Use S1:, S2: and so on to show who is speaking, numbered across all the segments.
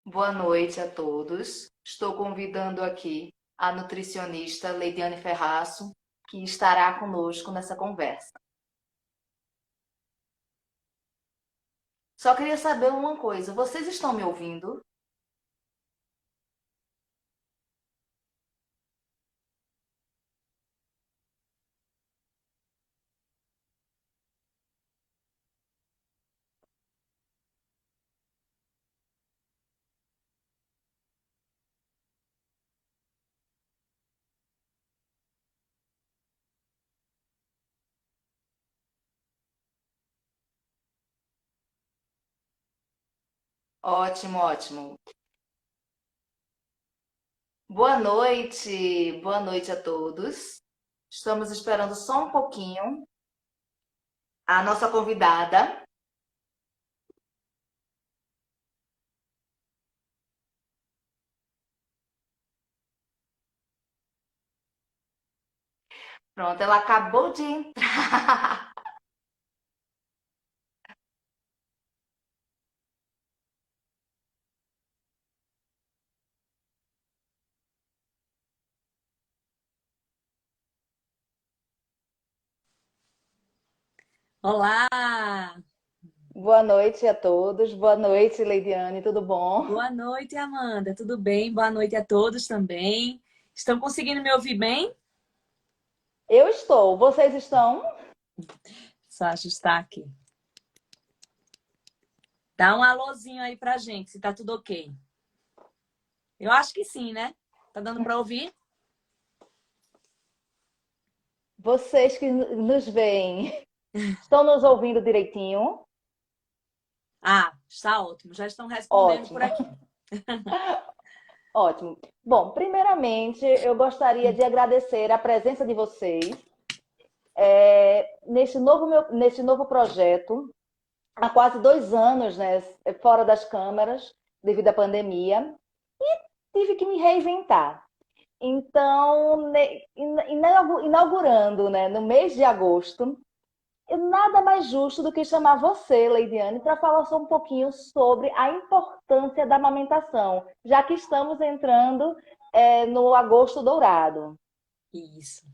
S1: Boa noite a todos. Estou convidando aqui a nutricionista Leidiane Ferraço, que estará conosco nessa conversa. Só queria saber uma coisa: vocês estão me ouvindo? Ótimo, ótimo. Boa noite a todos. Estamos esperando só um pouquinho a nossa convidada. Pronto, ela acabou de entrar.
S2: Olá!
S1: Boa noite a todos. Boa noite, Leidiane, tudo bom?
S2: Boa noite, Amanda. Tudo bem? Boa noite a todos também. Estão conseguindo me ouvir bem?
S1: Eu estou. Vocês estão?
S2: Só ajustar aqui. Dá um alôzinho aí pra gente, se tá tudo ok. Eu acho que sim, né? Tá dando para ouvir?
S1: Vocês que nos veem, estão nos ouvindo direitinho?
S2: Ah, está ótimo. Já estão respondendo por
S1: Ótimo,
S2: aqui.
S1: ótimo. Bom, primeiramente, eu gostaria de agradecer a presença de vocês neste novo projeto, há quase 2 anos, né, fora das câmaras, devido à pandemia, tive que me reinventar. Então, inaugurando, né, no mês de agosto, nada mais justo do que chamar você, Leidiane, para falar só um pouquinho sobre a importância da amamentação, já que estamos entrando no agosto dourado.
S2: Isso.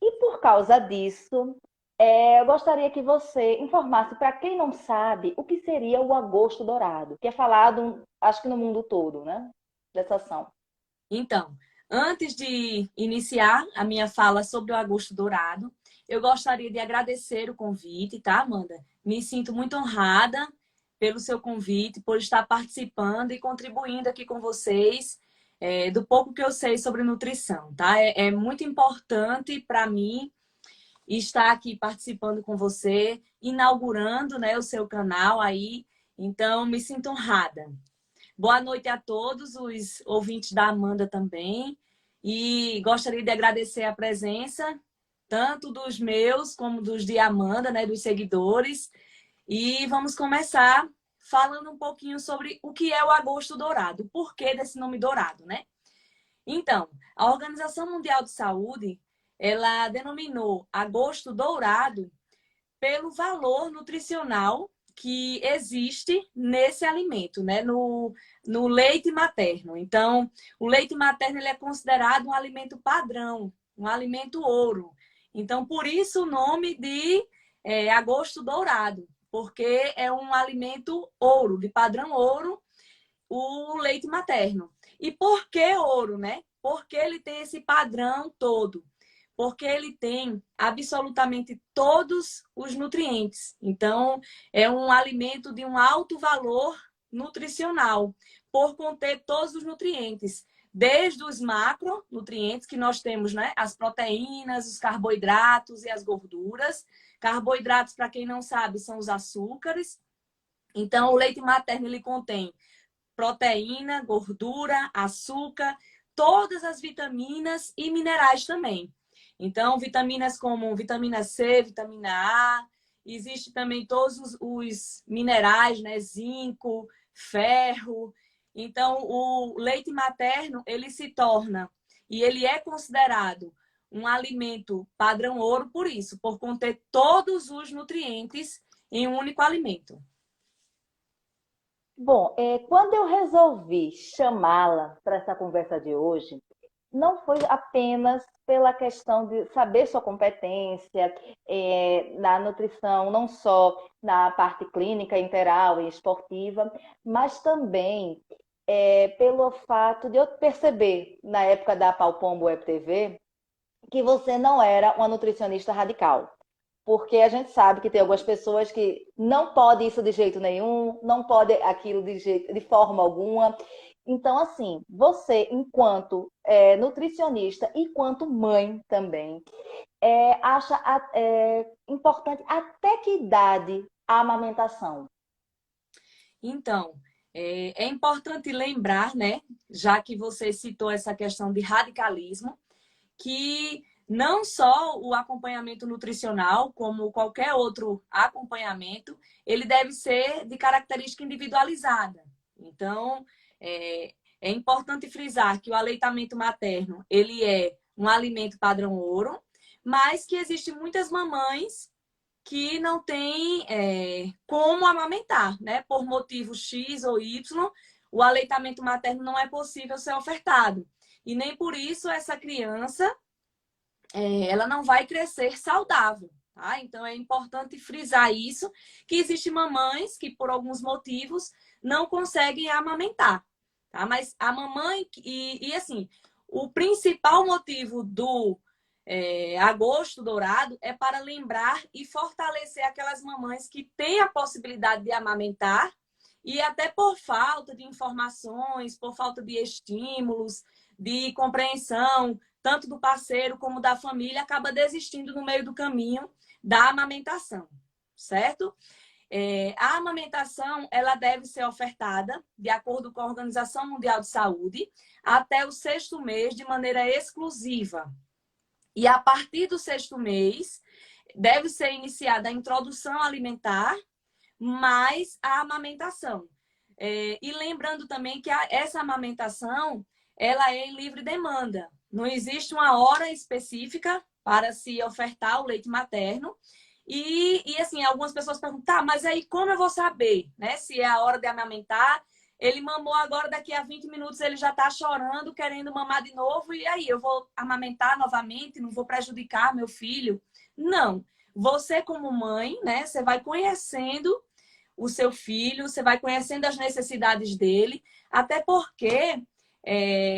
S1: E por causa disso, eu gostaria que você informasse para quem não sabe o que seria o agosto dourado, que é falado, acho que no mundo todo, né? Dessa ação.
S2: Então, antes de iniciar a minha fala sobre o Agosto Dourado, eu gostaria de agradecer o convite, tá, Amanda? Me sinto muito honrada pelo seu convite, por estar participando e contribuindo aqui com vocês, do pouco que eu sei sobre nutrição, tá? É muito importante para mim estar aqui participando com você, inaugurando, né, o seu canal aí. Então, me sinto honrada. Boa noite a todos os ouvintes da Amanda também. E gostaria de agradecer a presença, tanto dos meus como dos de Amanda, né, dos seguidores. E vamos começar falando um pouquinho sobre o que é o Agosto Dourado, o porquê desse nome dourado, né? Então, a Organização Mundial de Saúde, ela denominou Agosto Dourado pelo valor nutricional que existe nesse alimento, né? No leite materno. Então, o leite materno ele é considerado um alimento padrão, um alimento ouro. Então, por isso o nome de agosto dourado, porque é um alimento ouro, de padrão ouro, o leite materno. E por que ouro, né? Porque ele tem esse padrão todo, porque ele tem absolutamente todos os nutrientes. Então, é um alimento de um alto valor nutricional, por conter todos os nutrientes, desde os macronutrientes que nós temos, né? As proteínas, os carboidratos e as gorduras. Carboidratos, para quem não sabe, são os açúcares. Então, o leite materno ele contém proteína, gordura, açúcar, todas as vitaminas e minerais também. Então, vitaminas como vitamina C, vitamina A, existe também todos os minerais, né? Zinco, ferro. Então, o leite materno, ele se torna e ele é considerado um alimento padrão ouro por isso, por conter todos os nutrientes em um único alimento.
S1: Bom, quando eu resolvi chamá-la para essa conversa de hoje, não foi apenas pela questão de saber sua competência na nutrição, não só na parte clínica, interal e esportiva, mas também pelo fato de eu perceber, na época da Palpombo Web TV, que você não era uma nutricionista radical. Porque a gente sabe que tem algumas pessoas que não podem isso de jeito nenhum, não podem aquilo de forma alguma. Então, assim, você, enquanto nutricionista e enquanto mãe também, acha importante até que idade a amamentação?
S2: Então, é importante lembrar, né, já que você citou essa questão de radicalismo, que não só o acompanhamento nutricional, como qualquer outro acompanhamento, ele deve ser de característica individualizada. Então, é importante frisar que o aleitamento materno, ele é um alimento padrão ouro, mas que existem muitas mamães que não têm como amamentar, né? Por motivo X ou Y, o aleitamento materno não é possível ser ofertado. E nem por isso essa criança ela não vai crescer saudável. Tá? Então é importante frisar isso, que existem mamães que por alguns motivos não conseguem amamentar. Tá? Mas a mamãe, e assim, o principal motivo do agosto dourado é para lembrar e fortalecer aquelas mamães que têm a possibilidade de amamentar e até por falta de informações, por falta de estímulos, de compreensão, tanto do parceiro como da família, acaba desistindo no meio do caminho da amamentação, certo? A amamentação ela deve ser ofertada, de acordo com a Organização Mundial de Saúde, até o 6º mês de maneira exclusiva. E a partir do 6º mês, deve ser iniciada a introdução alimentar, mais a amamentação. E lembrando também que essa amamentação, ela é em livre demanda. Não existe uma hora específica para se ofertar o leite materno. E assim, algumas pessoas perguntam, tá, mas aí como eu vou saber, né? Se é a hora de amamentar, ele mamou agora, daqui a 20 minutos ele já está chorando, querendo mamar de novo, e aí eu vou amamentar novamente, não vou prejudicar meu filho? Não. Você como mãe, né? Você vai conhecendo o seu filho, você vai conhecendo as necessidades dele, até porque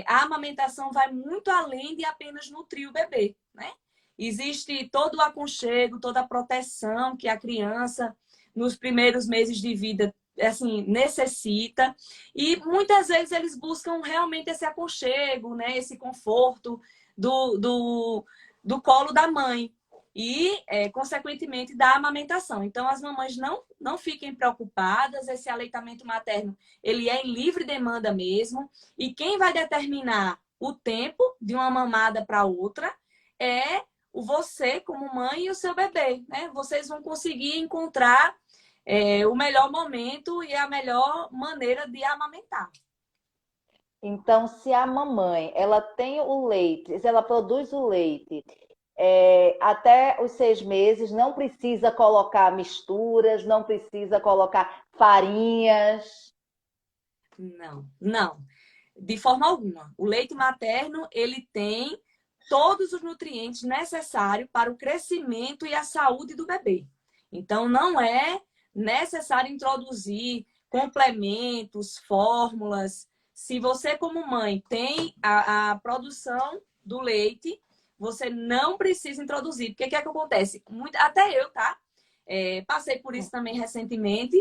S2: a amamentação vai muito além de apenas nutrir o bebê, né? Existe todo o aconchego, toda a proteção que a criança, nos primeiros meses de vida, assim, necessita. E muitas vezes eles buscam realmente esse aconchego, né? Esse conforto do colo da mãe. E, consequentemente, da amamentação. Então, as mamães não fiquem preocupadas. Esse aleitamento materno, ele é em livre demanda mesmo. E quem vai determinar o tempo de uma mamada para outra é você como mãe e o seu bebê, né? Vocês vão conseguir encontrar o melhor momento e a melhor maneira de amamentar.
S1: Então, se a mamãe ela tem o leite, se ela produz o leite até os 6 meses, não precisa colocar misturas, não precisa colocar farinhas.
S2: Não. De forma alguma. O leite materno, ele tem todos os nutrientes necessários para o crescimento e a saúde do bebê. Então, não é necessário introduzir complementos, fórmulas. Se você, como mãe, tem a produção do leite, você não precisa introduzir. Porque o que é que acontece? Até eu, tá? Passei por isso também recentemente,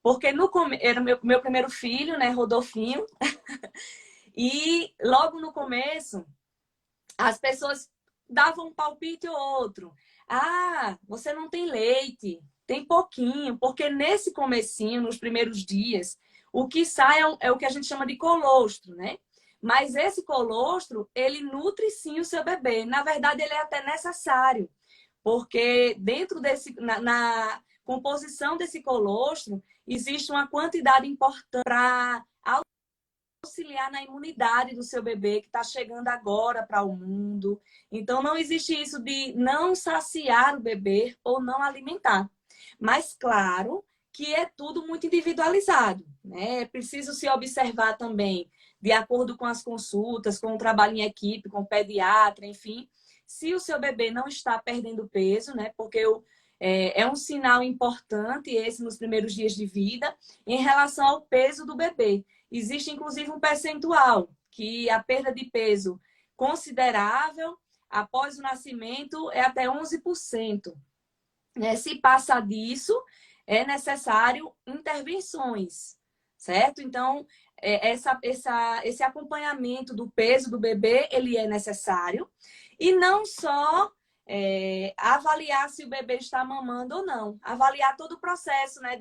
S2: porque era meu primeiro filho, né, Rodolfinho. E logo no começo, as pessoas davam um palpite ou outro. Ah, você não tem leite, tem pouquinho, porque nesse comecinho, nos primeiros dias, o que sai é o que a gente chama de colostro, né? Mas esse colostro, ele nutre sim o seu bebê. Na verdade, ele é até necessário, porque dentro na composição desse colostro, existe uma quantidade importante para auxiliar na imunidade do seu bebê que está chegando agora para o mundo. Então, não existe isso de não saciar o bebê ou não alimentar. Mas, claro, que é tudo muito individualizado, né? É preciso se observar também, de acordo com as consultas, com o trabalho em equipe, com o pediatra, enfim, se o seu bebê não está perdendo peso, né? Porque é um sinal importante esse nos primeiros dias de vida em relação ao peso do bebê. Existe, inclusive, um percentual que a perda de peso considerável após o nascimento é até 11%. Né? Se passa disso, é necessário intervenções, certo? Então, esse acompanhamento do peso do bebê, ele é necessário. E não só avaliar se o bebê está mamando ou não. Avaliar todo o processo, né,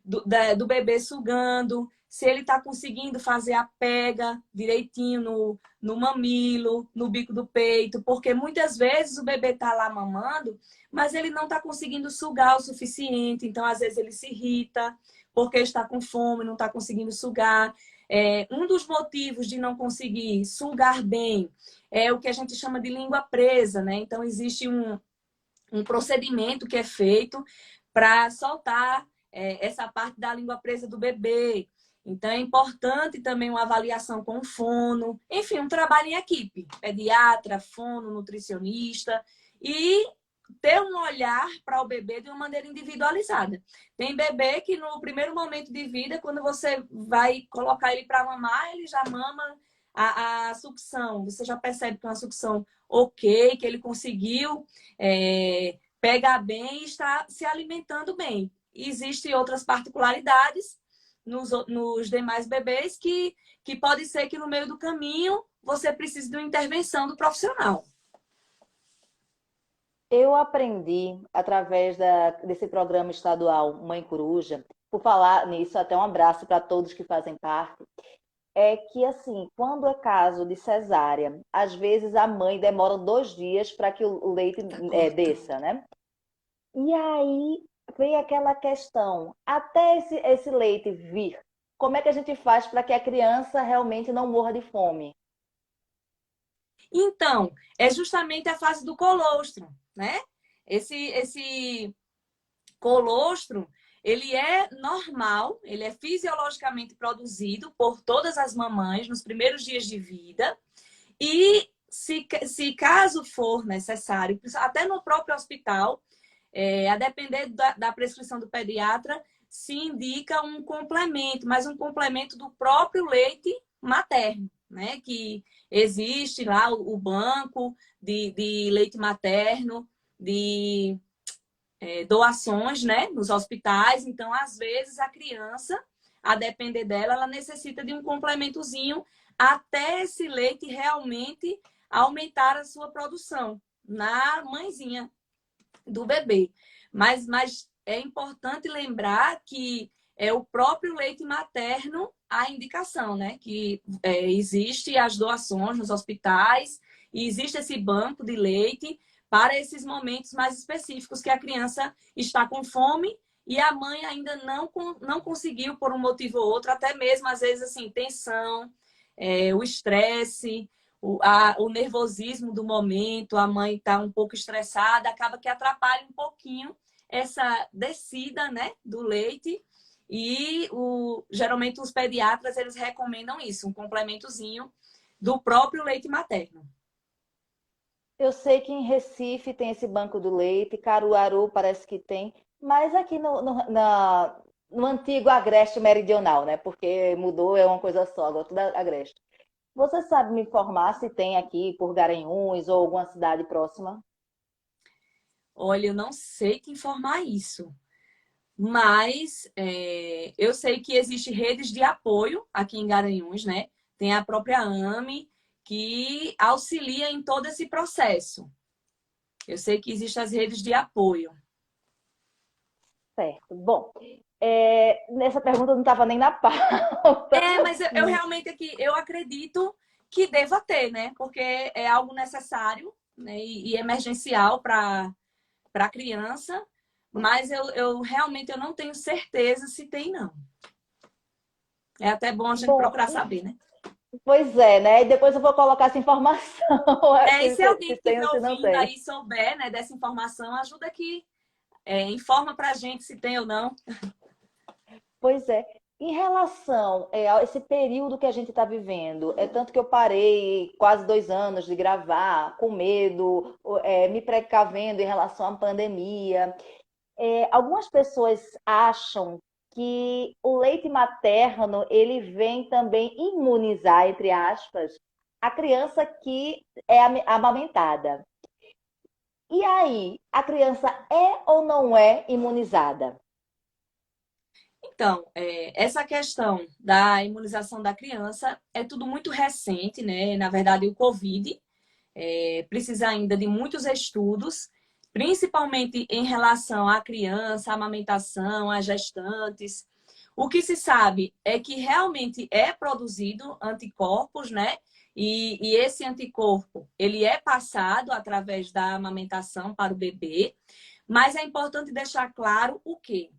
S2: do bebê sugando, se ele está conseguindo fazer a pega direitinho no mamilo, no bico do peito, porque muitas vezes o bebê está lá mamando, mas ele não está conseguindo sugar o suficiente, então às vezes ele se irrita porque está com fome, não está conseguindo sugar. Um dos motivos de não conseguir sugar bem é o que a gente chama de língua presa, né? Então existe um procedimento que é feito para soltar essa parte da língua presa do bebê. Então, é importante também uma avaliação com o fono, enfim, um trabalho em equipe, pediatra, fono, nutricionista, e ter um olhar para o bebê de uma maneira individualizada. Tem bebê que no primeiro momento de vida, quando você vai colocar ele para mamar, ele já mama a sucção. Você já percebe que é uma sucção ok, que ele conseguiu pegar bem e está se alimentando bem. Existem outras particularidades nos demais bebês que pode ser que no meio do caminho você precise de uma intervenção do profissional.
S1: Eu aprendi através desse programa estadual Mãe Coruja, por falar nisso, até um abraço para todos que fazem parte, é que assim, quando é caso de cesárea, às vezes a mãe demora 2 dias para que o leite desça, né? E aí vem aquela questão, até esse leite vir, como é que a gente faz para que a criança realmente não morra de fome?
S2: Então, é justamente a fase do colostro, né? Esse colostro, ele é normal, ele é fisiologicamente produzido por todas as mamães nos primeiros dias de vida. E se caso for necessário, até no próprio hospital, a depender da prescrição do pediatra, se indica um complemento, mas um complemento do próprio leite materno, né? Que existe lá o banco de leite materno, de doações, né? Nos hospitais. Então, às vezes, a criança, a depender dela, ela necessita de um complementozinho até esse leite realmente aumentar a sua produção na mãezinha do bebê. Mas é importante lembrar que é o próprio leite materno a indicação, né? Que existe as doações nos hospitais e existe esse banco de leite para esses momentos mais específicos que a criança está com fome e a mãe ainda não conseguiu, por um motivo ou outro, até mesmo, às vezes, assim, tensão, o estresse, o nervosismo do momento, a mãe está um pouco estressada, acaba que atrapalha um pouquinho essa descida, né, do leite. E geralmente os pediatras eles recomendam isso, um complementozinho do próprio leite materno.
S1: Eu sei que em Recife tem esse banco do leite, Caruaru parece que tem, mas aqui no antigo Agreste Meridional, né? Porque mudou, é uma coisa só, agora tudo é Agreste. Você sabe me informar se tem aqui por Garanhuns ou alguma cidade próxima?
S2: Olha, eu não sei te informar isso, mas eu sei que existe redes de apoio aqui em Garanhuns, né? tem a própria AME, que auxilia em todo esse processo. Eu sei que existem as redes de apoio.
S1: Certo. Bom, nessa pergunta eu não estava nem na pauta.
S2: Mas eu realmente aqui, eu acredito que deva ter, né? Porque é algo necessário, né? E emergencial para a criança, mas eu realmente eu não tenho certeza se tem, não. É até bom a gente
S1: Bom,
S2: procurar saber, né?
S1: pois é, né? E depois eu vou colocar essa informação
S2: E
S1: aqui,
S2: se alguém
S1: se
S2: que
S1: tem ou
S2: estiver
S1: se não
S2: ouvindo
S1: tem.
S2: aí souber, né, dessa informação, ajuda aqui, informa pra gente se tem ou não.
S1: Pois é. Em relação a esse período que a gente está vivendo, é tanto que eu parei quase 2 anos de gravar, com medo, me precavendo em relação à pandemia. Algumas pessoas acham que o leite materno ele vem também imunizar, entre aspas, a criança que é amamentada. E aí, a criança é ou não é imunizada?
S2: Então, essa questão da imunização da criança é tudo muito recente, né? Na verdade, o Covid precisa ainda de muitos estudos, principalmente em relação à criança, à amamentação, às gestantes. O que se sabe é que realmente é produzido anticorpos, né? E esse anticorpo, ele é passado através da amamentação para o bebê, mas é importante deixar claro o quê?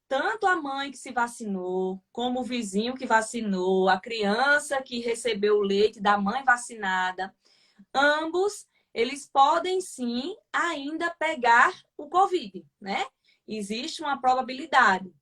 S2: Tanto a mãe que se vacinou, como o vizinho que vacinou, a criança que recebeu o leite da mãe vacinada, ambos, eles podem sim ainda pegar o Covid, né? Existe uma probabilidade.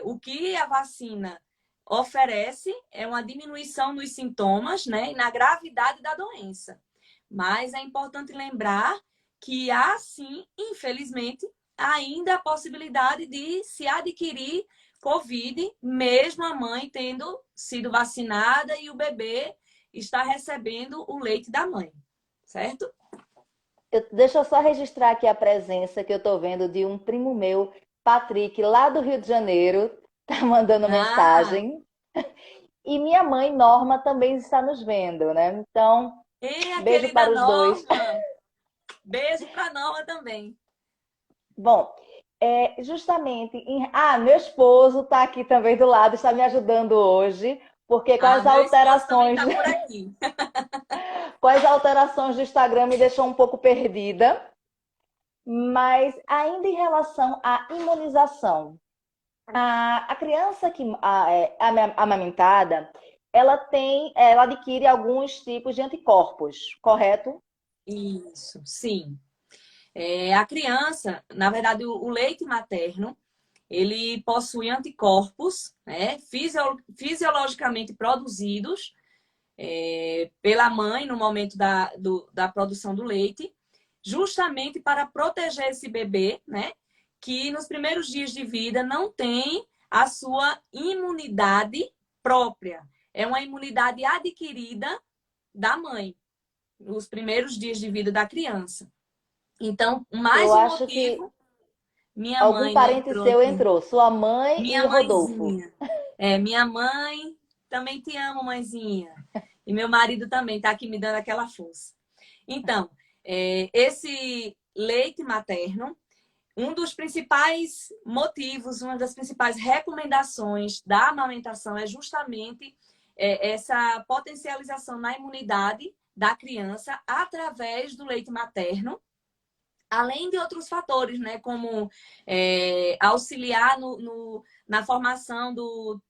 S2: O que a vacina oferece é uma diminuição nos sintomas, né? E na gravidade da doença. Mas é importante lembrar que há sim, infelizmente, ainda a possibilidade de se adquirir Covid, mesmo a mãe tendo sido vacinada e o bebê está recebendo o leite da mãe, certo?
S1: Deixa eu só registrar aqui a presença que eu estou vendo de um primo meu, Patrick, lá do Rio de Janeiro, tá mandando
S2: Ah,
S1: mensagem. E minha mãe, Norma, também está nos vendo, né? Então,
S2: e a
S1: beijo
S2: querida
S1: para os dois.
S2: Norma. Beijo para Norma também.
S1: Bom, justamente. Meu esposo está aqui também do lado, está me ajudando hoje, porque com
S2: Ah,
S1: as
S2: meu esposo também
S1: alterações,
S2: está por aqui.
S1: com as alterações do Instagram me deixou um pouco perdida. Mas ainda em relação à imunização, a criança que é amamentada, ela adquire alguns tipos de anticorpos, correto?
S2: Isso, sim. A criança, na verdade, o leite materno, ele possui anticorpos, né, fisiologicamente produzidos pela mãe no momento da produção do leite, justamente para proteger esse bebê, né, que nos primeiros dias de vida não tem a sua imunidade própria. É uma imunidade adquirida da mãe, nos primeiros dias de vida da criança. Então, mais
S1: Eu
S2: um
S1: acho que
S2: motivo, minha
S1: algum
S2: mãe, né,
S1: parente
S2: entrou
S1: seu
S2: aqui.
S1: entrou, sua mãe
S2: Minha
S1: e Rodolfo.
S2: mãezinha. Minha mãe, também te amo, mãezinha. E meu marido também está aqui me dando aquela força. Então, esse leite materno, um dos principais motivos, uma das principais recomendações da amamentação é justamente essa potencialização na imunidade da criança através do leite materno, além de outros fatores, né, como auxiliar na formação do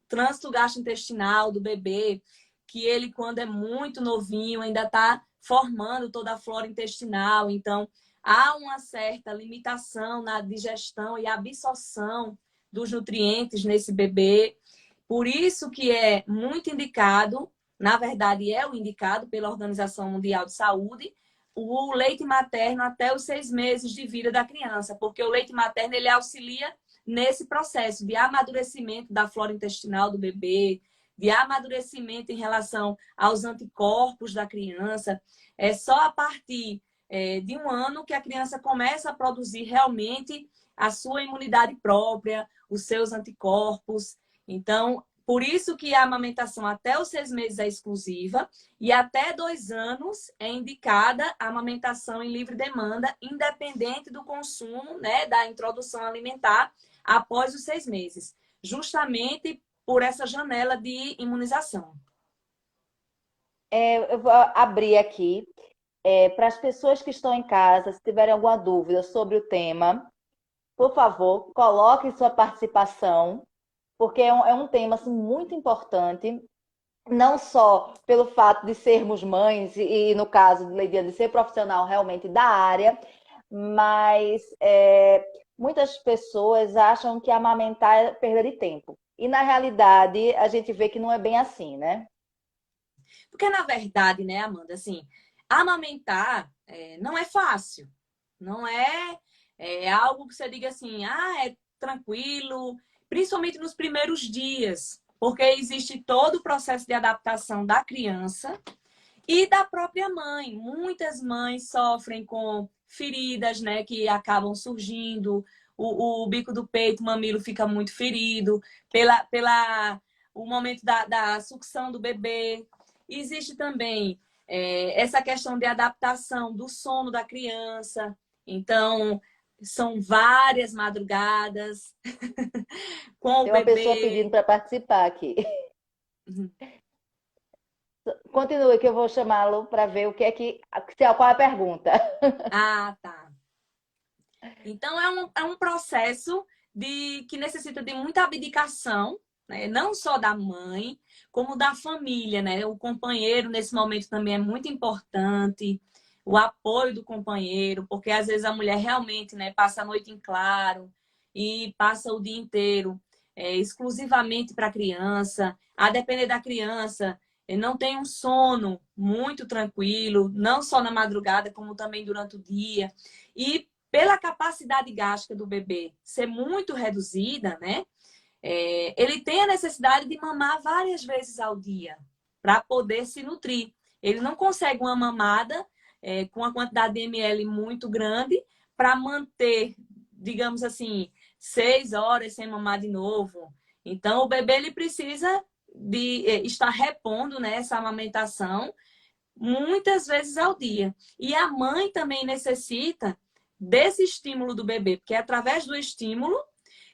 S2: trânsito gastrointestinal do bebê, que ele, quando é muito novinho, ainda está formando toda a flora intestinal. Então, há uma certa limitação na digestão e absorção dos nutrientes nesse bebê. Por isso que é muito indicado, na verdade é o indicado pela Organização Mundial de Saúde, o leite materno até os 6 meses de vida da criança, porque o leite materno ele auxilia nesse processo de amadurecimento da flora intestinal do bebê, de amadurecimento em relação aos anticorpos da criança. É só a partir de 1 ano que a criança começa a produzir realmente a sua imunidade própria, os seus anticorpos. Então, Por isso que a amamentação até os 6 meses é exclusiva e até 2 anos é indicada a amamentação em livre demanda, independente do consumo, né, da introdução alimentar após os 6 meses, justamente por essa janela de imunização.
S1: Eu vou abrir aqui para as pessoas que estão em casa, se tiverem alguma dúvida sobre o tema, por favor, coloquem sua participação, porque é um tema assim, muito importante, não só pelo fato de sermos mães e no caso de Leidiane, de ser profissional realmente da área, mas muitas pessoas acham que amamentar é perda de tempo. E na realidade, a gente vê que não é bem assim, né?
S2: Porque, na verdade, né, Amanda, assim, amamentar não é fácil. Não é algo que você diga assim, é tranquilo, principalmente nos primeiros dias, porque existe todo o processo de adaptação da criança e da própria mãe. Muitas mães sofrem com feridas, né, que acabam surgindo. O bico do peito, o mamilo fica muito ferido pela o momento da sucção do bebê. Existe também essa questão de adaptação do sono da criança. Então, são várias madrugadas com o
S1: Tem uma pessoa
S2: bebê.
S1: pedindo para participar aqui. Continue que eu vou chamá-lo para ver o que é qual é a pergunta.
S2: Ah, tá. Então, é um processo que necessita de muita abdicação, né? Não só da mãe, como da família, né? O companheiro, nesse momento, também é muito importante. O apoio do companheiro, porque às vezes a mulher realmente, né, passa a noite em claro e passa o dia inteiro exclusivamente para a criança. A depender da criança, não tem um sono muito tranquilo, não só na madrugada, como também durante o dia. E pela capacidade gástrica do bebê ser muito reduzida, né? Ele tem a necessidade de mamar várias vezes ao dia para poder se nutrir. Ele não consegue uma mamada com uma quantidade de ml muito grande para manter, digamos assim, 6 horas sem mamar de novo. Então, o bebê ele precisa de estar repondo, né, essa amamentação muitas vezes ao dia. E a mãe também necessita desse estímulo do bebê, porque é através do estímulo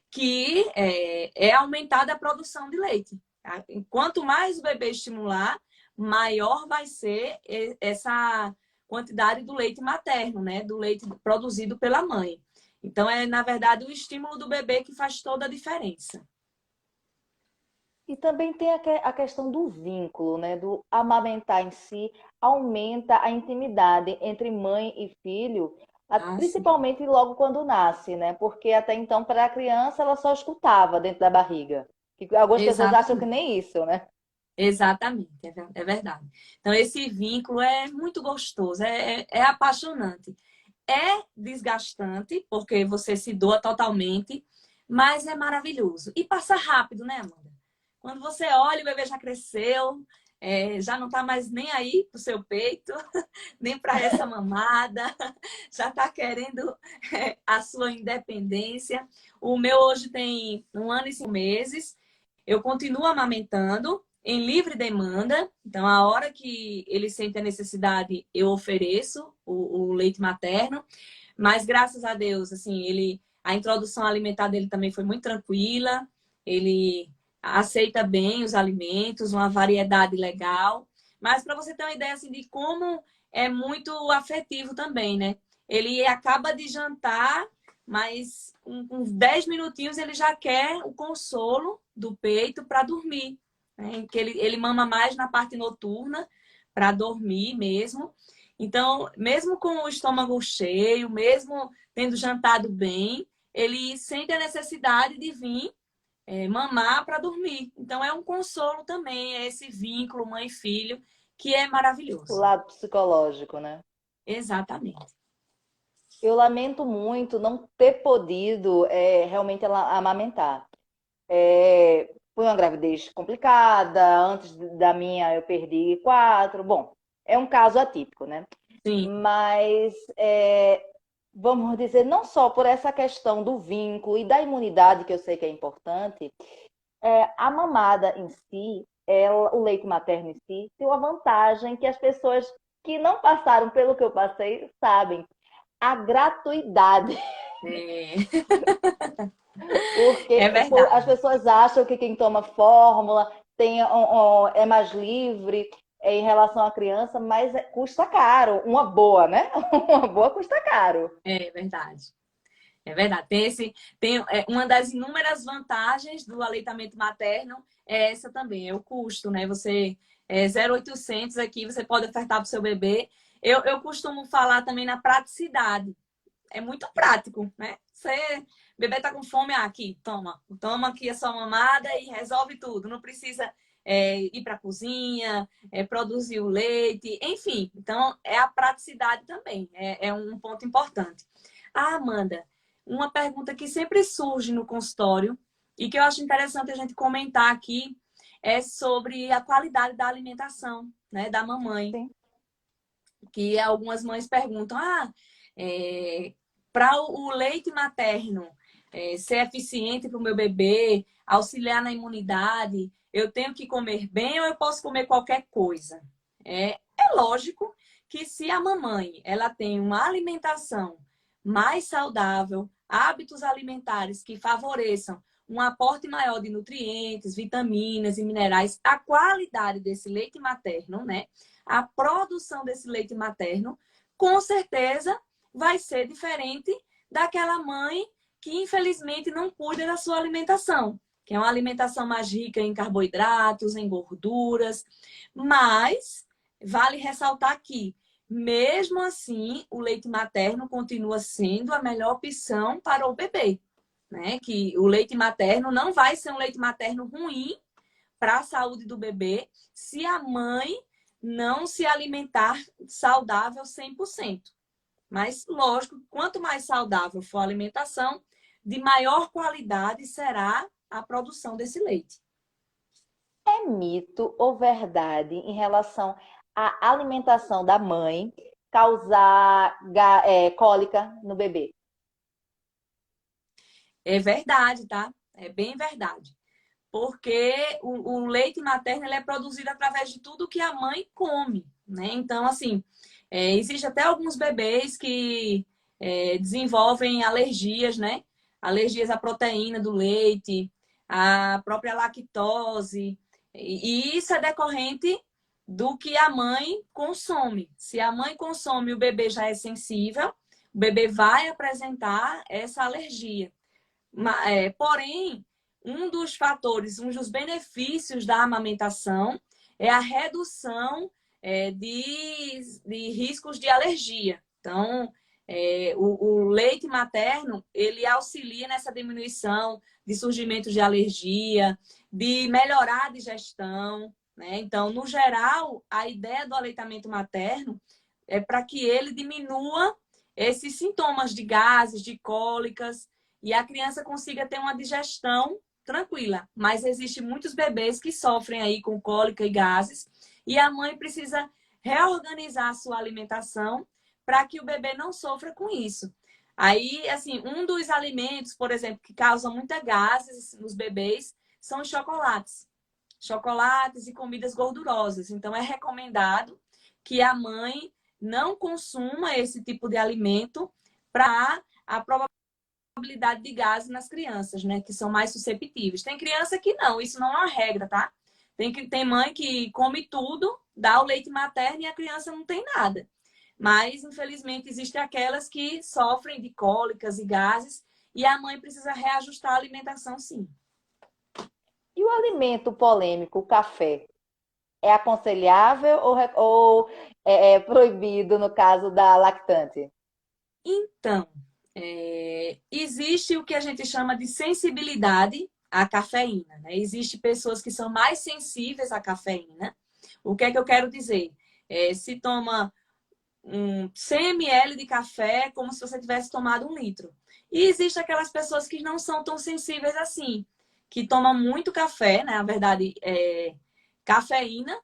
S2: que é aumentada a produção de leite. Tá? Quanto mais o bebê estimular, maior vai ser essa quantidade do leite materno, né? Do leite produzido pela mãe. Então, na verdade, o estímulo do bebê que faz toda a diferença.
S1: E também tem a questão do vínculo, né? Do amamentar em si, aumenta a intimidade entre mãe e filho,
S2: Ah, sim.
S1: principalmente logo quando nasce, né? Porque até então, para a criança, ela só escutava dentro da barriga. E algumas pessoas acham que
S2: Exatamente.
S1: nem isso, né?
S2: Exatamente, é verdade. Então, esse vínculo é muito gostoso, é apaixonante. É desgastante, porque você se doa totalmente, mas é maravilhoso. E passa rápido, né, Amanda? Quando você olha, o bebê já cresceu, já não está mais nem aí pro seu peito, nem para essa mamada, já está querendo a sua independência. O meu hoje tem 1 ano e 5 meses, eu continuo amamentando em livre demanda, então a hora que ele sente a necessidade, eu ofereço o leite materno. Mas graças a Deus, assim, a introdução alimentar dele também foi muito tranquila. Ele aceita bem os alimentos, uma variedade legal. Mas para você ter uma ideia assim, de como é muito afetivo também, né? Ele acaba de jantar, mas com 10 minutinhos ele já quer o consolo do peito para dormir. Né? Que ele mama mais na parte noturna para dormir mesmo. Então, mesmo com o estômago cheio, mesmo tendo jantado bem, ele sente a necessidade de vir mamar para dormir. Então, é um consolo também, é esse vínculo mãe-filho que é
S1: O
S2: maravilhoso.
S1: lado psicológico, né?
S2: Exatamente.
S1: Eu lamento muito não ter podido realmente amamentar. Foi uma gravidez complicada, antes da minha eu perdi 4. Bom, é um caso atípico, né?
S2: Sim.
S1: Mas, vamos dizer, não só por essa questão do vínculo e da imunidade, que eu sei que é importante, a mamada em si, o leite materno em si, tem uma vantagem que as pessoas que não passaram pelo que eu passei sabem. A gratuidade.
S2: É, é
S1: Porque as
S2: verdade.
S1: pessoas acham que quem toma fórmula é mais livre em relação à criança, mas custa caro. Uma boa, né? Uma boa custa caro.
S2: É verdade. É verdade. Uma das inúmeras vantagens do aleitamento materno é essa também, é o custo, né? Você 0,800 aqui, você pode ofertar para o seu bebê. Eu costumo falar também na praticidade. É muito prático, né? O bebê tá com fome, aqui, toma aqui a sua mamada e resolve tudo. Não precisa ir para a cozinha, produzir o leite, enfim. Então, é a praticidade também, é um ponto importante. Ah, Amanda, uma pergunta que sempre surge no consultório e que eu acho interessante a gente comentar aqui é sobre a qualidade da alimentação, né, da mamãe.
S1: Sim.
S2: Que algumas mães perguntam, para o leite materno ser eficiente para o meu bebê, auxiliar na imunidade, eu tenho que comer bem ou eu posso comer qualquer coisa? É lógico que se a mamãe ela tem uma alimentação mais saudável, hábitos alimentares que favoreçam um aporte maior de nutrientes, vitaminas e minerais, a qualidade desse leite materno, né? A produção desse leite materno, com certeza vai ser diferente daquela mãe que infelizmente não cuida da sua alimentação, que é uma alimentação mais rica em carboidratos, em gorduras, mas vale ressaltar que mesmo assim, o leite materno continua sendo a melhor opção para o bebê, né? Que o leite materno não vai ser um leite materno ruim para a saúde do bebê se a mãe não se alimentar saudável 100%. Mas, lógico, quanto mais saudável for a alimentação, de maior qualidade será a produção desse leite.
S1: É mito ou verdade em relação à alimentação da mãe causar cólica no bebê?
S2: É verdade, tá? É bem verdade. Porque o leite materno ele é produzido através de tudo que a mãe come, né? Então, assim, existe até alguns bebês que desenvolvem alergias, né? Alergias à proteína do leite, à própria lactose. E isso é decorrente do que a mãe consome. Se a mãe consome e o bebê já é sensível, o bebê vai apresentar essa alergia. Porém, um dos fatores, um dos benefícios da amamentação é a redução de riscos de alergia. Então, o leite materno, ele auxilia nessa diminuição de surgimento de alergia, de melhorar a digestão, né? Então, no geral, a ideia do aleitamento materno é para que ele diminua esses sintomas de gases, de cólicas, e a criança consiga ter uma digestão tranquila. Mas existem muitos bebês que sofrem aí com cólica e gases e a mãe precisa reorganizar a sua alimentação para que o bebê não sofra com isso. Aí, assim, um dos alimentos, por exemplo, que causam muita gases nos bebês são os chocolates. Chocolates e comidas gordurosas. Então, é recomendado que a mãe não consuma esse tipo de alimento para a probabilidade de gases nas crianças, né? Que são mais susceptíveis. Tem criança que não, isso não é uma regra, tá? Tem mãe que come tudo, dá o leite materno e a criança não tem nada. Mas, infelizmente, existem aquelas que sofrem de cólicas e gases e a mãe precisa reajustar a alimentação, sim.
S1: E o alimento polêmico, o café, é aconselhável ou é proibido no caso da lactante?
S2: Então, existe o que a gente chama de sensibilidade à cafeína, né? Existem pessoas que são mais sensíveis à cafeína. O que é que eu quero dizer? Se toma 100 ml de café como se você tivesse tomado 1 litro. E existem aquelas pessoas que não são tão sensíveis assim, que tomam muito café, né? Na verdade, cafeína,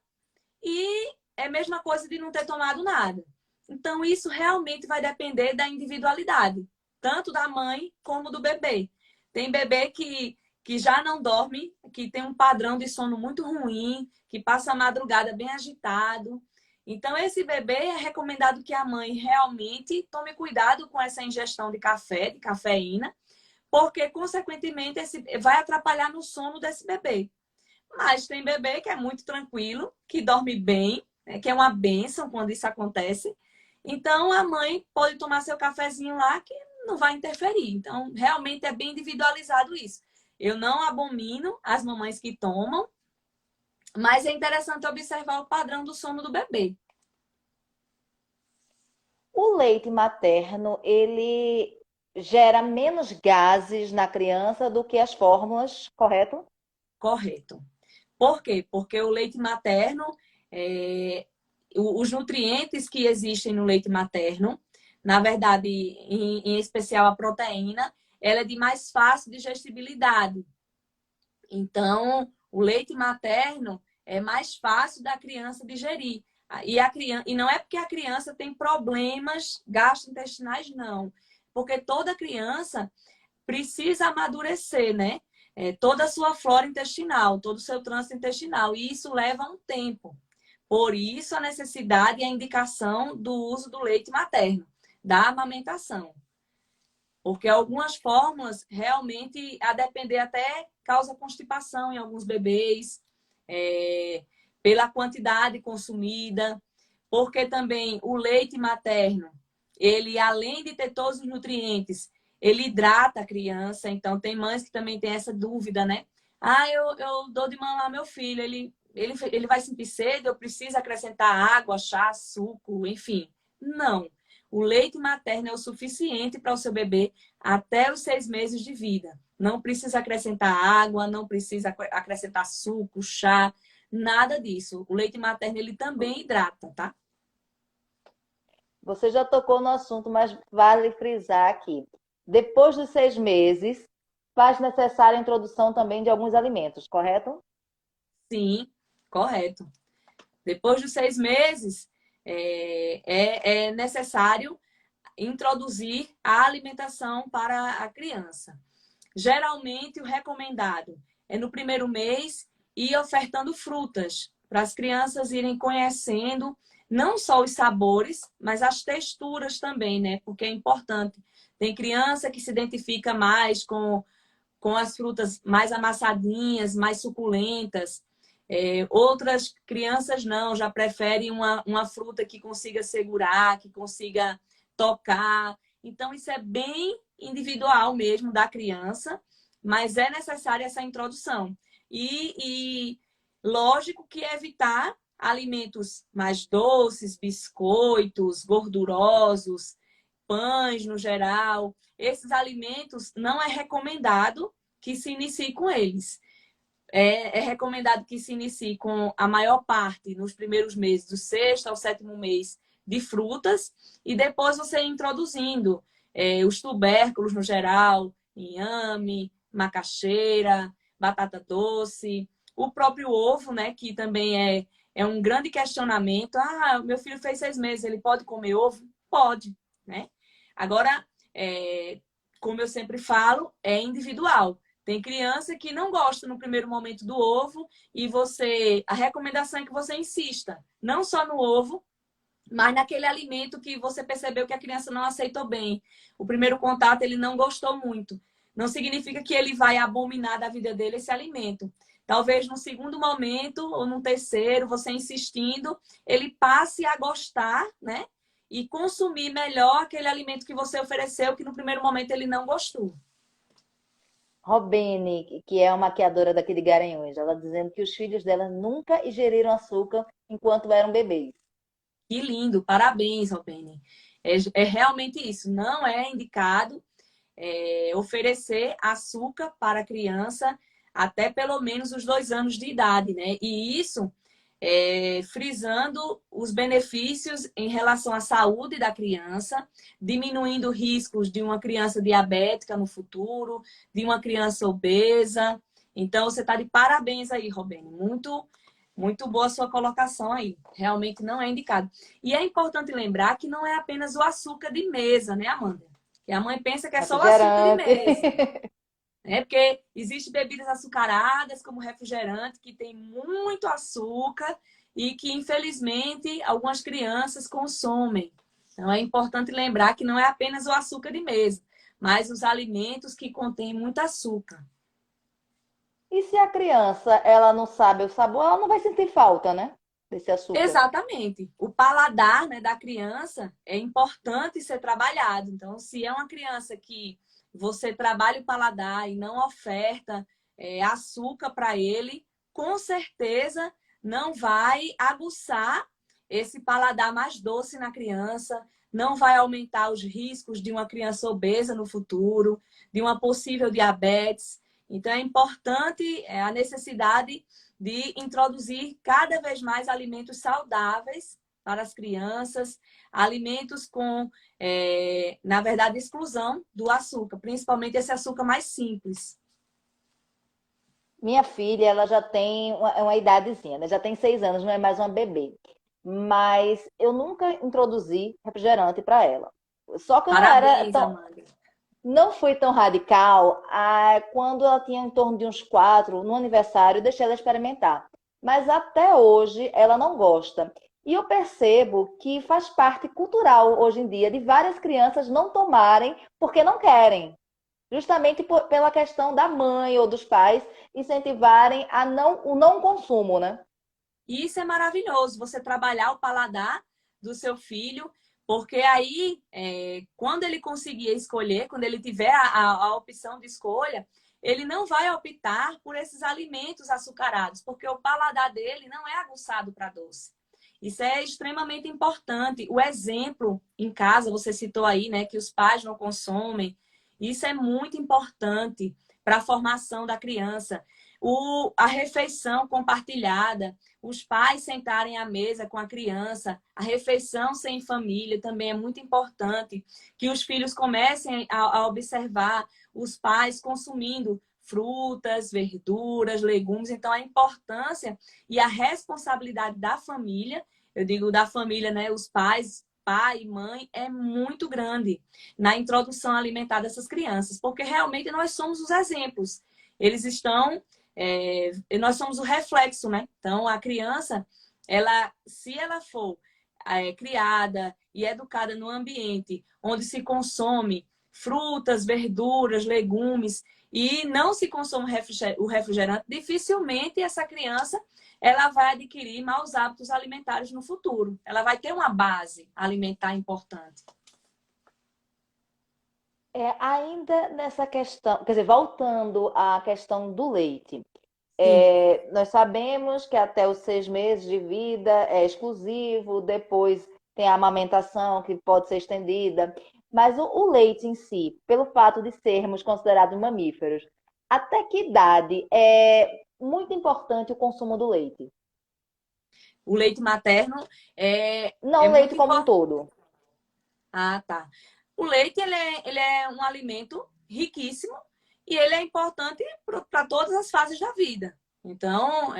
S2: e é a mesma coisa de não ter tomado nada. Então, isso realmente vai depender da individualidade, tanto da mãe como do bebê. Tem bebê que que já não dorme, que tem um padrão de sono muito ruim, que passa a madrugada bem agitado. Então, esse bebê é recomendado que a mãe realmente tome cuidado com essa ingestão de café, de cafeína, porque, consequentemente, vai atrapalhar no sono desse bebê. Mas tem bebê que é muito tranquilo, que dorme bem, né, que é uma bênção quando isso acontece. Então, a mãe pode tomar seu cafezinho lá que não vai interferir. Então, realmente é bem individualizado isso. Eu não abomino as mamães que tomam, mas é interessante observar o padrão do sono do bebê.
S1: O leite materno, ele gera menos gases na criança do que as fórmulas, correto?
S2: Correto. Por quê? Porque o leite materno, os nutrientes que existem no leite materno, na verdade, em especial a proteína, ela é de mais fácil digestibilidade. Então, o leite materno é mais fácil da criança digerir. E não é porque a criança tem problemas gastrointestinais, não. Porque toda criança precisa amadurecer, né? Toda a sua flora intestinal, todo o seu trânsito intestinal. E isso leva um tempo. Por isso, a necessidade e a indicação do uso do leite materno, da amamentação. Porque algumas fórmulas, realmente, a depender até, causa constipação em alguns bebês, pela quantidade consumida. Porque também o leite materno, ele, além de ter todos os nutrientes, ele hidrata a criança. Então, tem mães que também têm essa dúvida, né? Ah, eu dou de mamar ao meu filho, ele vai sentir sede, eu preciso acrescentar água, chá, suco, enfim. Não. O leite materno é o suficiente para o seu bebê até os 6 meses de vida. Não precisa acrescentar água, não precisa acrescentar suco, chá, nada disso. O leite materno, ele também hidrata, tá?
S1: Você já tocou no assunto, mas vale frisar aqui. Depois dos 6 meses, faz necessária a introdução também de alguns alimentos, correto?
S2: Sim, correto. Depois dos 6 meses, é necessário introduzir a alimentação para a criança. Geralmente, o recomendado é no primeiro mês ir ofertando frutas para as crianças irem conhecendo não só os sabores, mas as texturas também, né? Porque é importante. Tem criança que se identifica mais com as frutas mais amassadinhas, mais suculentas. Outras crianças não, já preferem uma fruta que consiga segurar, que consiga tocar. Então, isso é bem individual mesmo da criança, mas é necessária essa introdução. E lógico que evitar alimentos mais doces, biscoitos, gordurosos, pães no geral. Esses alimentos não é recomendado que se inicie com eles. É recomendado que se inicie com a maior parte nos primeiros meses, do 6º ao 7º mês, de frutas, e depois você introduzindo os tubérculos no geral, inhame, macaxeira, batata doce, o próprio ovo, né, que também é um grande questionamento. Ah, meu filho fez 6 meses, ele pode comer ovo? Pode, né? Agora, como eu sempre falo, é individual. Tem criança que não gosta no primeiro momento do ovo e a recomendação é que você insista, não só no ovo, mas naquele alimento que você percebeu que a criança não aceitou bem. O primeiro contato ele não gostou muito. Não significa que ele vai abominar da vida dele esse alimento. Talvez no segundo momento ou no terceiro, você insistindo, ele passe a gostar, né? E consumir melhor aquele alimento que você ofereceu, que no primeiro momento ele não gostou.
S1: Robene, que é uma maquiadora daqui de Garanhuns, ela dizendo que os filhos dela nunca ingeriram açúcar enquanto eram bebês.
S2: Que lindo, parabéns, Robene. É realmente isso, não é indicado oferecer açúcar para a criança até pelo menos os 2 anos de idade, né? E isso frisando os benefícios em relação à saúde da criança, diminuindo riscos de uma criança diabética no futuro, de uma criança obesa. Então, você está de parabéns aí, Robene. Muito, muito boa a sua colocação aí. Realmente não é indicado. E é importante lembrar que não é apenas o açúcar de mesa, né, Amanda? Que a mãe pensa que é só o açúcar de
S1: Refrigerante.
S2: mesa. né? Porque existem bebidas açucaradas, como refrigerante, que tem muito açúcar e que, infelizmente, algumas crianças consomem. Então, é importante lembrar que não é apenas o açúcar de mesa, mas os alimentos que contêm muito açúcar.
S1: E se a criança ela não sabe o sabor, ela não vai sentir falta, né? Desse açúcar.
S2: Exatamente. O paladar, né, da criança é importante ser trabalhado. Então, se é uma criança que você trabalha o paladar e não oferta açúcar para ele, com certeza não vai aguçar esse paladar mais doce na criança, não vai aumentar os riscos de uma criança obesa no futuro, de uma possível diabetes. Então, é importante a necessidade de introduzir cada vez mais alimentos saudáveis para as crianças, alimentos com, na verdade, exclusão do açúcar, principalmente esse açúcar mais simples.
S1: Minha filha, ela já tem uma idadezinha, né? Já tem 6 anos, não é mais uma bebê. Mas eu nunca introduzi refrigerante para ela. Só que eu não era
S2: Parabéns,
S1: tão,
S2: Amanda.
S1: não fui tão radical. Quando ela tinha em torno de uns 4, no aniversário, eu deixei ela experimentar. Mas até hoje ela não gosta. E eu percebo que faz parte cultural hoje em dia de várias crianças não tomarem porque não querem. Justamente pela questão da mãe ou dos pais incentivarem o não consumo, né?
S2: E isso é maravilhoso, você trabalhar o paladar do seu filho, porque aí, quando ele conseguir escolher, quando ele tiver a opção de escolha, ele não vai optar por esses alimentos açucarados, porque o paladar dele não é aguçado para doce. Isso é extremamente importante. O exemplo em casa, você citou aí, né, que os pais não consomem. Isso é muito importante para a formação da criança. A refeição compartilhada, os pais sentarem à mesa com a criança, a refeição sem família também é muito importante, que os filhos comecem a observar os pais consumindo frutas, verduras, legumes. Então, a importância e a responsabilidade da família, eu digo da família, né, os pais, pai e mãe, é muito grande na introdução alimentar dessas crianças, porque realmente nós somos os exemplos. Eles estão nós somos o reflexo, né? Então, a criança, se ela for criada e educada num ambiente onde se consome frutas, verduras, legumes e não se consome o refrigerante, dificilmente essa criança ela vai adquirir maus hábitos alimentares no futuro. Ela vai ter uma base alimentar importante.
S1: Ainda nessa questão, quer dizer, voltando à questão do leite.
S2: Sim.
S1: Nós sabemos que até os 6 meses de vida é exclusivo, depois tem a amamentação que pode ser estendida, mas o leite em si, pelo fato de sermos considerados mamíferos, até que idade é muito importante o consumo do leite?
S2: O leite materno é
S1: Não o leite
S2: muito
S1: como um
S2: importante.
S1: todo.
S2: Ah, tá. O leite ele é um alimento riquíssimo e ele é importante para todas as fases da vida. Então,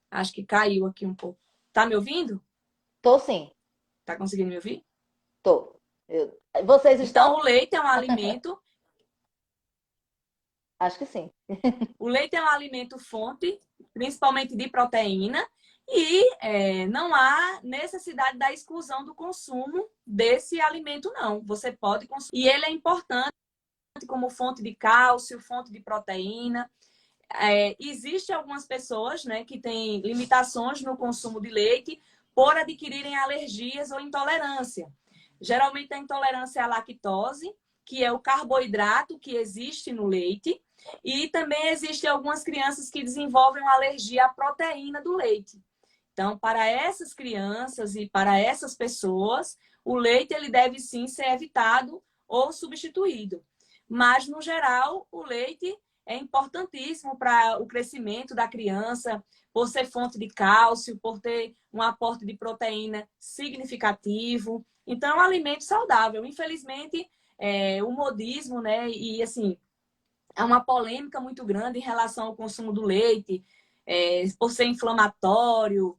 S2: acho que caiu aqui um pouco. Tá me ouvindo?
S1: Tô sim,
S2: Tá conseguindo me ouvir?
S1: tô. Vocês
S2: Então,
S1: estão?
S2: o leite é um alimento.
S1: Acho que sim.
S2: O leite é um alimento fonte, principalmente de proteína, e não há necessidade da exclusão do consumo desse alimento, não. Você pode consumir. E ele é importante como fonte de cálcio, fonte de proteína. Existem algumas pessoas, né, que têm limitações no consumo de leite por adquirirem alergias ou intolerância. Geralmente a intolerância é à lactose, que é o carboidrato que existe no leite, e também existem algumas crianças que desenvolvem uma alergia à proteína do leite. Então, para essas crianças e para essas pessoas, o leite ele deve sim ser evitado ou substituído. Mas, no geral, o leite é importantíssimo para o crescimento da criança, por ser fonte de cálcio, por ter um aporte de proteína significativo. Então, é um alimento saudável. Infelizmente, o modismo, né? E assim, há uma polêmica muito grande em relação ao consumo do leite, por ser inflamatório,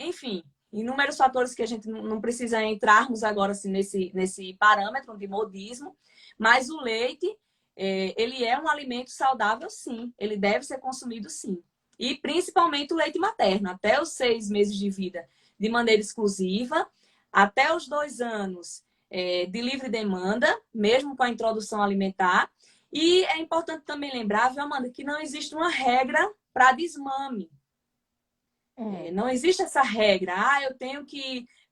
S2: enfim, inúmeros fatores que a gente não precisa entrarmos agora assim, nesse parâmetro de modismo, mas o leite ele é um alimento saudável, sim. Ele deve ser consumido, sim. E principalmente o leite materno, até os 6 meses de vida, de maneira exclusiva, até os 2 anos de livre demanda, mesmo com a introdução alimentar. E é importante também lembrar, viu, Amanda, que não existe uma regra para desmame. Não existe essa regra.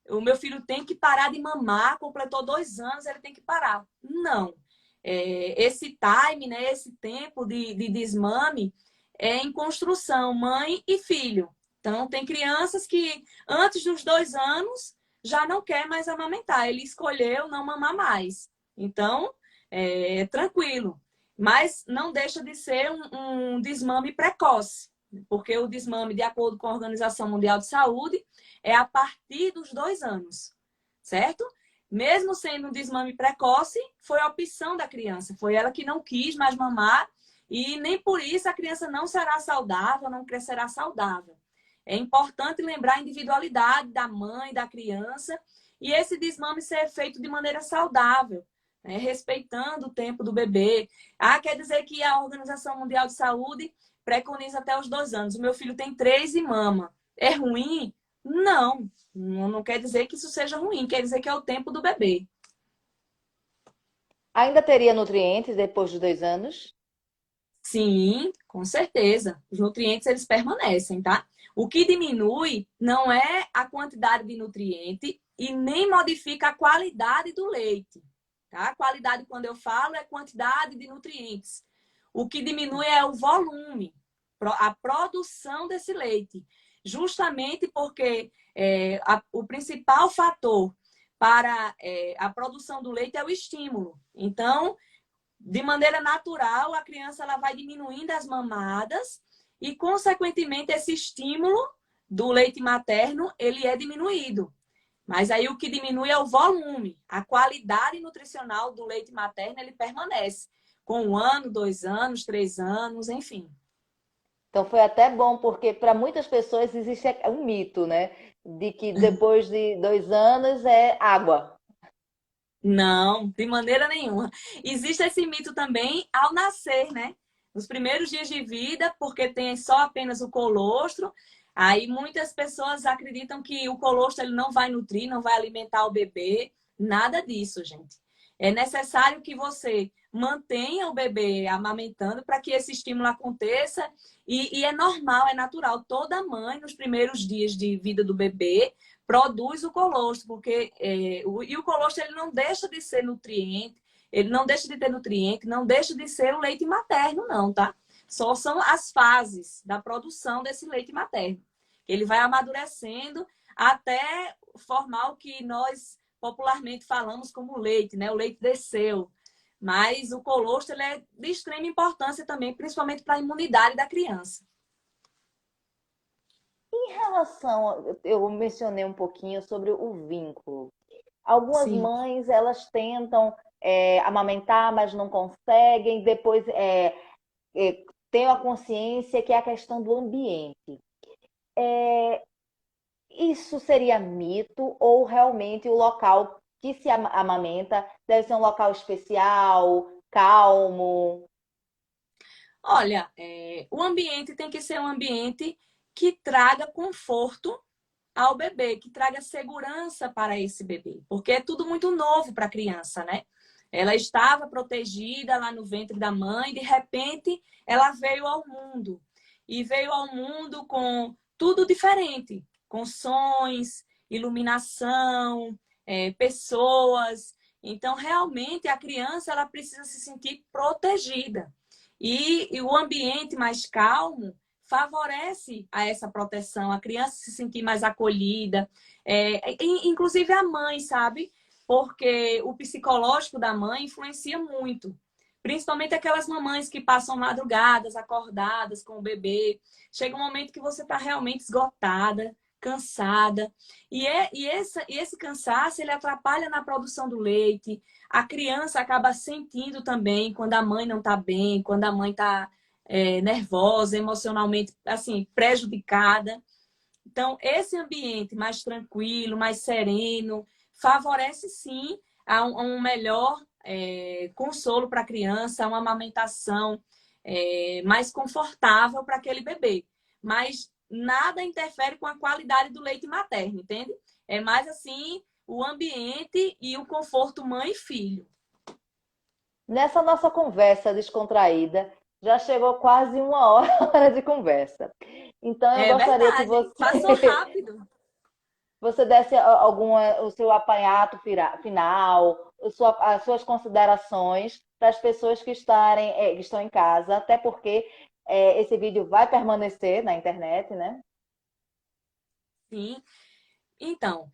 S2: O meu filho tem que parar de mamar, completou 2 anos, ele tem que parar. Não. Esse time, né, esse tempo de desmame é em construção, mãe e filho. Então, tem crianças que antes dos 2 anos já não quer mais amamentar. Ele escolheu não mamar mais. Então, tranquilo. Mas não deixa de ser um desmame precoce. Porque o desmame, de acordo com a Organização Mundial de Saúde, é a partir dos 2 anos, certo? Mesmo sendo um desmame precoce, foi a opção da criança. Foi ela que não quis mais mamar e nem por isso a criança não será saudável, não crescerá saudável. É importante lembrar a individualidade da mãe, da criança e esse desmame ser feito de maneira saudável, né? Respeitando o tempo do bebê. Quer dizer que a Organização Mundial de Saúde preconiza até os 2 anos. O meu filho tem 3 e mama. É ruim? Não. Não quer dizer que isso seja ruim. Quer dizer que é o tempo do bebê.
S1: Ainda teria nutrientes depois dos 2 anos?
S2: Sim, com certeza. Os nutrientes, eles permanecem, tá? O que diminui não é a quantidade de nutriente e nem modifica a qualidade do leite, tá? A qualidade, quando eu falo, é quantidade de nutrientes. O que diminui é o volume, a produção desse leite. Justamente porque o principal fator para a produção do leite é o estímulo. Então, de maneira natural, a criança ela vai diminuindo as mamadas e, consequentemente, esse estímulo do leite materno ele é diminuído. Mas aí o que diminui é o volume. A qualidade nutricional do leite materno ele permanece com 1 ano, 2 anos, 3 anos, enfim.
S1: Então foi até bom, porque para muitas pessoas existe um mito, né? De que depois de 2 anos é água.
S2: Não, de maneira nenhuma. Existe esse mito também ao nascer, né? Nos primeiros dias de vida, porque tem só apenas o colostro, aí muitas pessoas acreditam que o colostro ele não vai nutrir, não vai alimentar o bebê. Nada disso, gente. É necessário que você mantenha o bebê amamentando para que esse estímulo aconteça. E é normal, é natural. Toda mãe, nos primeiros dias de vida do bebê, produz o colostro, porque o colostro ele não deixa de ser nutriente, ele não deixa de ter nutriente, não deixa de ser o leite materno, não, tá? Só são as fases da produção desse leite materno. Ele vai amadurecendo até formar o que nós popularmente falamos como leite, né? O leite desceu. Mas o colostro ele é de extrema importância também, principalmente para a imunidade da criança.
S1: Em relação, eu mencionei um pouquinho sobre o vínculo. Algumas
S2: Sim.
S1: mães, elas tentam amamentar, mas não conseguem. Depois têm a consciência que é a questão do ambiente. Isso seria mito ou realmente o local que se amamenta deve ser um local especial, calmo?
S2: Olha, o ambiente tem que ser um ambiente que traga conforto ao bebê, que traga segurança para esse bebê, porque é tudo muito novo para a criança, né? Ela estava protegida lá no ventre da mãe, de repente ela veio ao mundo e veio ao mundo com tudo diferente, com sons, iluminação, pessoas. Então, realmente a criança ela precisa se sentir protegida. E o ambiente mais calmo favorece a essa proteção, a criança se sentir mais acolhida, inclusive a mãe, sabe? Porque o psicológico da mãe influencia muito. Principalmente aquelas mamães que passam madrugadas, acordadas com o bebê. Chega um momento que você está realmente esgotada, cansada. E esse cansaço, ele atrapalha na produção do leite. A criança acaba sentindo também quando a mãe não está bem, quando a mãe está nervosa, emocionalmente assim, prejudicada. Então, esse ambiente mais tranquilo, mais sereno, favorece sim a um melhor consolo para a criança, uma amamentação mais confortável para aquele bebê. Mas nada interfere com a qualidade do leite materno, entende? É mais assim o ambiente e o conforto mãe e filho.
S1: Nessa nossa conversa descontraída, já chegou quase uma hora hora de conversa. Então, eu
S2: É
S1: gostaria que
S2: verdade,
S1: você,
S2: passou rápido.
S1: você desse o seu apanhado final, as suas considerações para as pessoas que estão em casa, até porque esse vídeo vai permanecer na internet, né?
S2: Sim. Então,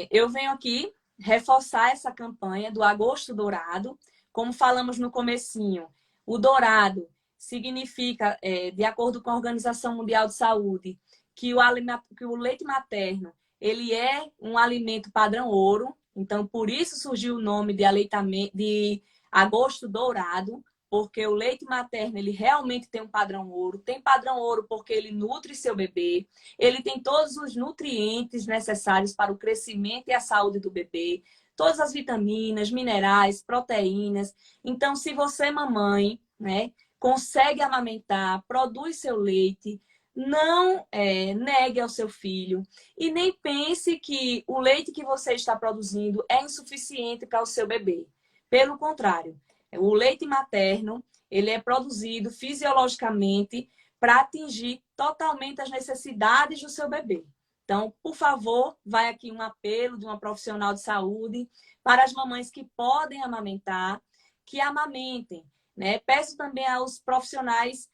S2: eu venho aqui reforçar essa campanha do Agosto Dourado. Como falamos no comecinho, o dourado significa, de acordo com a Organização Mundial de Saúde, que o leite materno ele é um alimento padrão ouro. Então, por isso surgiu o nome de aleitamento, de Agosto Dourado, porque o leite materno ele realmente tem um padrão ouro. Tem padrão ouro porque ele nutre seu bebê, ele tem todos os nutrientes necessários para o crescimento e a saúde do bebê, todas as vitaminas, minerais, proteínas. Então, se você, mamãe, né, consegue amamentar, produz seu leite, não negue ao seu filho e nem pense que o leite que você está produzindo é insuficiente para o seu bebê. Pelo contrário, o leite materno ele é produzido fisiologicamente para atingir totalmente as necessidades do seu bebê. Então, por favor, vai aqui um apelo de uma profissional de saúde para as mamães que podem amamentar, que amamentem, né? Peço também aos profissionais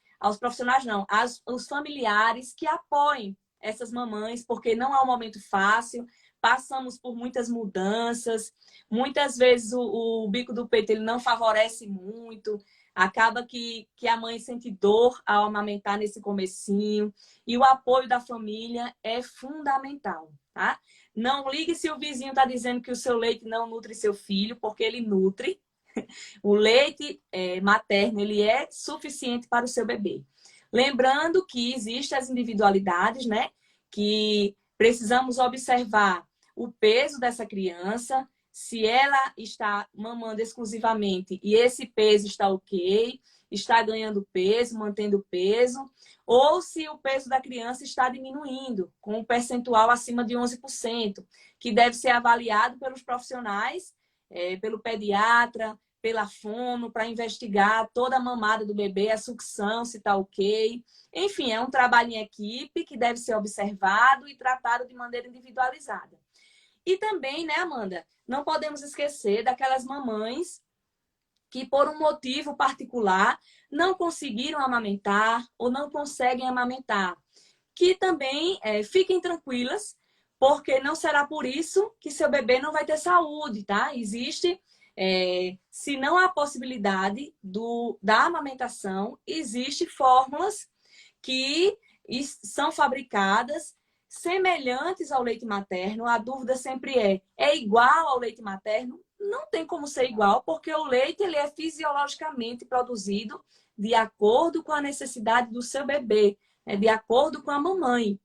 S2: não, aos familiares que apoiem essas mamães, porque não é um momento fácil, passamos por muitas mudanças, muitas vezes o bico do peito ele não favorece muito, acaba que a mãe sente dor ao amamentar nesse comecinho, e o apoio da família é fundamental, tá? Não ligue se o vizinho está dizendo que o seu leite não nutre seu filho, porque ele nutre. O leite materno ele é suficiente para o seu bebê. Lembrando que existem as individualidades, né? Que precisamos observar o peso dessa criança, se ela está mamando exclusivamente e esse peso está ok, está ganhando peso, mantendo peso, ou se o peso da criança está diminuindo, com um percentual acima de 11%, que deve ser avaliado pelos profissionais, pelo pediatra, pela fono, para investigar toda a mamada do bebê, a sucção, se está ok. Enfim, é um trabalho em equipe que deve ser observado e tratado de maneira individualizada. E também, né, Amanda, não podemos esquecer daquelas mamães que, por um motivo particular, não conseguiram amamentar ou não conseguem amamentar. Que também fiquem tranquilas, porque não será por isso que seu bebê não vai ter saúde, tá? Existe, se não há possibilidade da amamentação, existem fórmulas que são fabricadas semelhantes ao leite materno. A dúvida sempre é igual ao leite materno? Não tem como ser igual, porque o leite ele é fisiologicamente produzido de acordo com a necessidade do seu bebê, de acordo com a mamãe.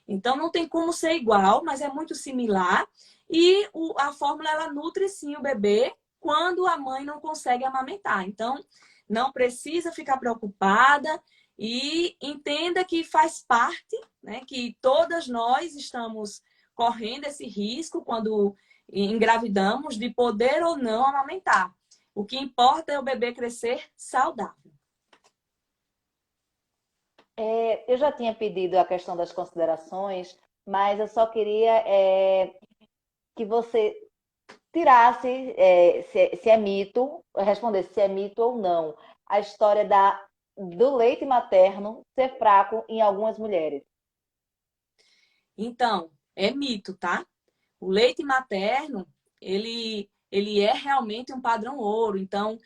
S2: Então, não tem como ser igual, mas é muito similar. E a fórmula, ela nutre sim o bebê quando a mãe não consegue amamentar. Então, não precisa ficar preocupada e entenda que faz parte, né, que todas nós estamos correndo esse risco quando engravidamos de poder ou não amamentar. O que importa é o bebê crescer saudável.
S1: Eu já tinha pedido a questão das considerações, mas eu só queria que você tirasse, se é mito, respondesse se é mito ou não, a história do leite materno ser fraco em algumas mulheres.
S2: Então, é mito, tá? O leite materno, ele é realmente um padrão ouro. Então,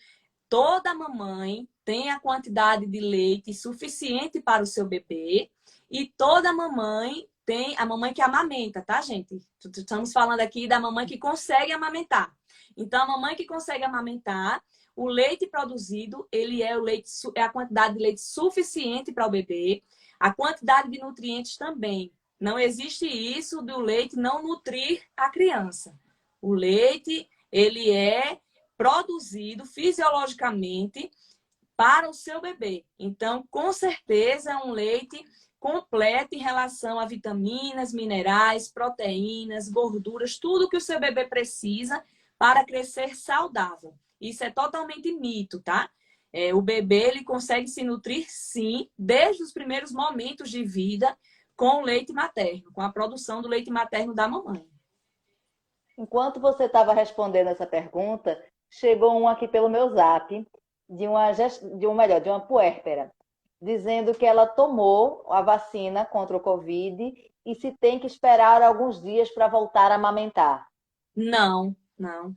S2: toda mamãe tem a quantidade de leite suficiente para o seu bebê e toda mamãe tem a mamãe que amamenta, tá, gente? Estamos falando aqui da mamãe que consegue amamentar. Então, a mamãe que consegue amamentar, o leite produzido, ele é a quantidade de leite suficiente para o bebê, a quantidade de nutrientes também. Não existe isso do leite não nutrir a criança. O leite, ele é produzido fisiologicamente para o seu bebê. Então, com certeza, é um leite completo em relação a vitaminas, minerais, proteínas, gorduras, tudo que o seu bebê precisa para crescer saudável. Isso é totalmente mito, tá? O bebê ele consegue se nutrir, sim, desde os primeiros momentos de vida com o leite materno, com a produção do leite materno da mamãe.
S1: Enquanto você estava respondendo essa pergunta, chegou um aqui pelo meu zap de uma puérpera, dizendo que ela tomou a vacina contra o Covid e se tem que esperar alguns dias para voltar a amamentar.
S2: Não, não.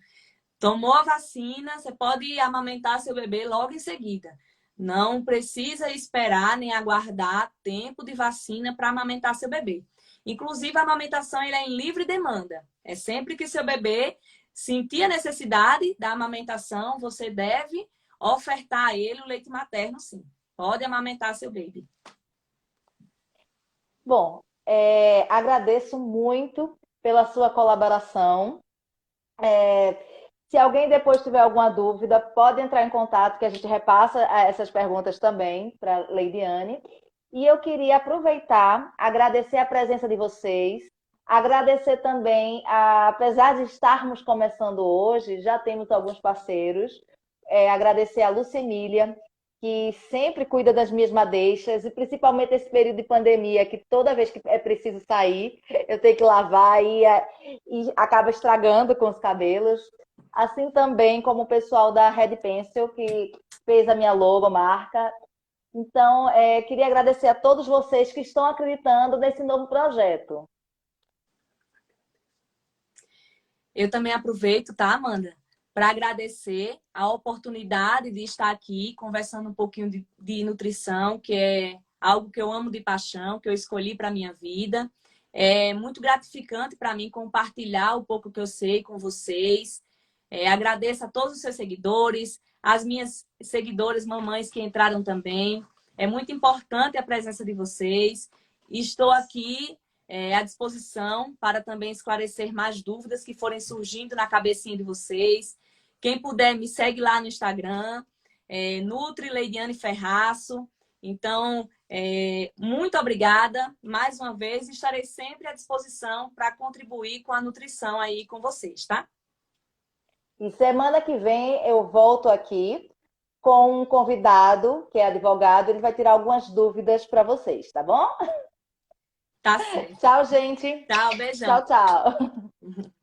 S2: Tomou a vacina, você pode amamentar seu bebê logo em seguida. Não precisa esperar nem aguardar tempo de vacina para amamentar seu bebê. Inclusive, a amamentação é em livre demanda. É sempre que seu bebê sentir a necessidade da amamentação, você deve ofertar a ele o leite materno, sim. Pode amamentar seu bebê.
S1: Bom, agradeço muito pela sua colaboração. Se alguém depois tiver alguma dúvida, pode entrar em contato, que a gente repassa essas perguntas também para a Leidiane. E eu queria aproveitar, agradecer a presença de vocês, agradecer também, apesar de estarmos começando hoje, já temos alguns parceiros, agradecer a Lucemília, que sempre cuida das minhas madeixas, e principalmente esse período de pandemia, que toda vez que é preciso sair, eu tenho que lavar e acaba estragando com os cabelos. Assim também como o pessoal da Red Pencil, que fez a minha logo, marca. Então, queria agradecer a todos vocês que estão acreditando nesse novo projeto.
S2: Eu também aproveito, tá, Amanda? Para agradecer a oportunidade de estar aqui conversando um pouquinho de nutrição, que é algo que eu amo de paixão, que eu escolhi para a minha vida. É muito gratificante para mim compartilhar o pouco que eu sei com vocês. Agradeço a todos os seus seguidores, as minhas seguidoras, mamães que entraram também. É muito importante a presença de vocês. Estou aqui à disposição para também esclarecer mais dúvidas que forem surgindo na cabecinha de vocês. Quem puder, me segue lá no Instagram, Nutri Leidiane Ferraço. Então, muito obrigada. Mais uma vez, estarei sempre à disposição para contribuir com a nutrição aí com vocês, tá?
S1: E semana que vem eu volto aqui com um convidado, que é advogado, ele vai tirar algumas dúvidas para vocês, tá bom?
S2: Tá certo.
S1: Tchau, gente.
S2: Tchau, beijão.
S1: Tchau, tchau.